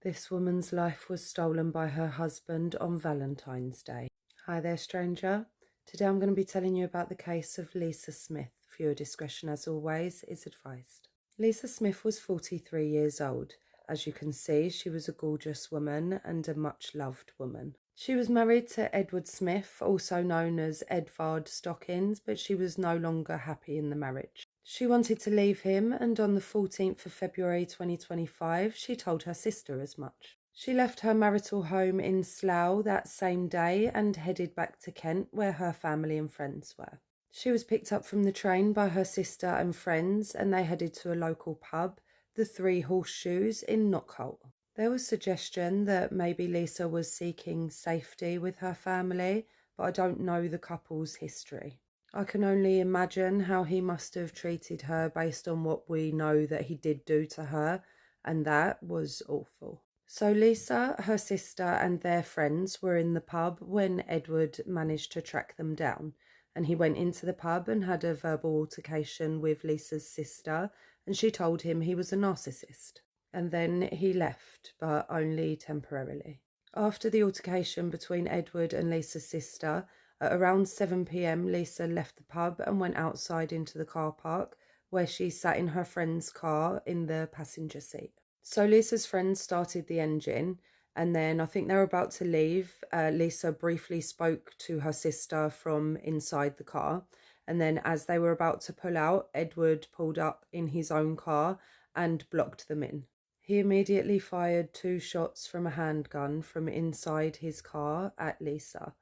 This woman's life was stolen by her husband on Valentine's Day. Hi there, stranger. Today I'm going to be telling you about the case of Lisa Smith. Viewer discretion, as always, is advised. Lisa Smith was 43 years old. As you can see, she was a gorgeous woman and a much-loved woman. She was married to Edward Smith, also known as Edvard Stockings, but she was no longer happy in the marriage. She wanted to leave him, and on the 14th of February 2025, she told her sister as much. She left her marital home in Slough that same day and headed back to Kent, where her family and friends were. She was picked up from the train by her sister and friends, and they headed to a local pub, the Three Horseshoes in Knockholt. There was suggestion that maybe Lisa was seeking safety with her family, but I don't know the couple's history. I can only imagine how he must have treated her based on what we know that he did do to her, and that was awful. So Lisa, her sister and their friends were in the pub when Edward managed to track them down, and he went into the pub and had a verbal altercation with Lisa's sister, and she told him he was a narcissist. And then he left, but only temporarily. After the altercation between Edward and Lisa's sister, at around 7 p.m, Lisa left the pub and went outside into the car park, where she sat in her friend's car in the passenger seat. So Lisa's friend started the engine, and then I think they were about to leave. Lisa briefly spoke to her sister from inside the car, and then as they were about to pull out, Edward pulled up in his own car and blocked them in. He immediately fired 2 shots from a handgun from inside his car at Lisa.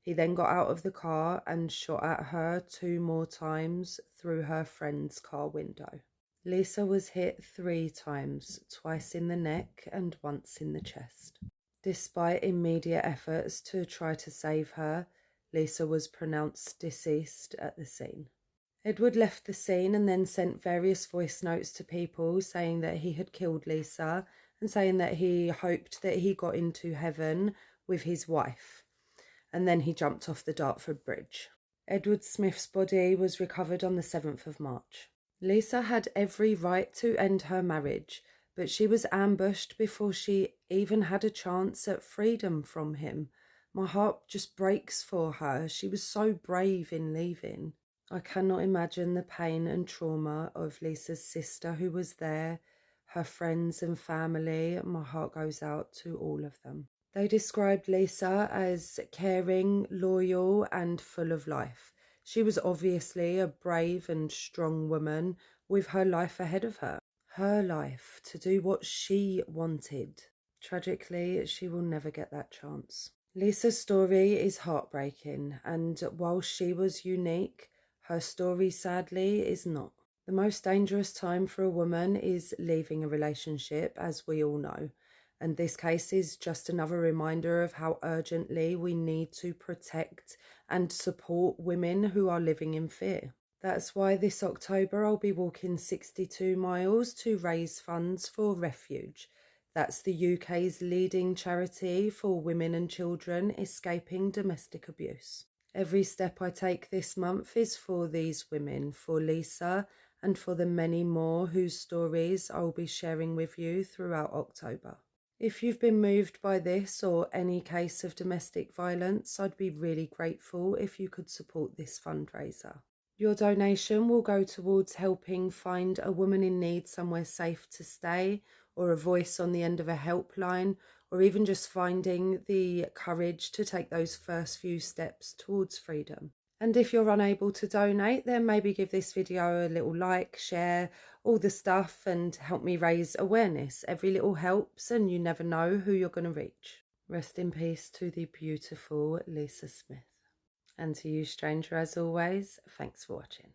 He then got out of the car and shot at her 2 more times through her friend's car window. Lisa was hit 3 times, twice in the neck and once in the chest. Despite immediate efforts to try to save her, Lisa was pronounced deceased at the scene. Edward left the scene and then sent various voice notes to people saying that he had killed Lisa and saying that he hoped that he got into heaven with his wife. And then he jumped off the Dartford Bridge. Edward Smith's body was recovered on the 7th of March. Lisa had every right to end her marriage, but she was ambushed before she even had a chance at freedom from him. My heart just breaks for her. She was so brave in leaving. I cannot imagine the pain and trauma of Lisa's sister who was there, her friends and family. My heart goes out to all of them. They described Lisa as caring, loyal, and full of life. She was obviously a brave and strong woman with her life ahead of her. Her life to do what she wanted. Tragically, she will never get that chance. Lisa's story is heartbreaking, and while she was unique, her story sadly is not. The most dangerous time for a woman is leaving a relationship, as we all know. And this case is just another reminder of how urgently we need to protect and support women who are living in fear. That's why this October I'll be walking 62 miles to raise funds for Refuge. That's the UK's leading charity for women and children escaping domestic abuse. Every step I take this month is for these women, for Lisa, and for the many more whose stories I'll be sharing with you throughout October. If you've been moved by this or any case of domestic violence, I'd be really grateful if you could support this fundraiser. Your donation will go towards helping find a woman in need somewhere safe to stay, or a voice on the end of a helpline, or even just finding the courage to take those first few steps towards freedom. And if you're unable to donate, then maybe give this video a little like, share, all the stuff, and help me raise awareness. Every little helps, and you never know who you're going to reach. Rest in peace to the beautiful Lisa Smith. And to you, stranger, as always, thanks for watching.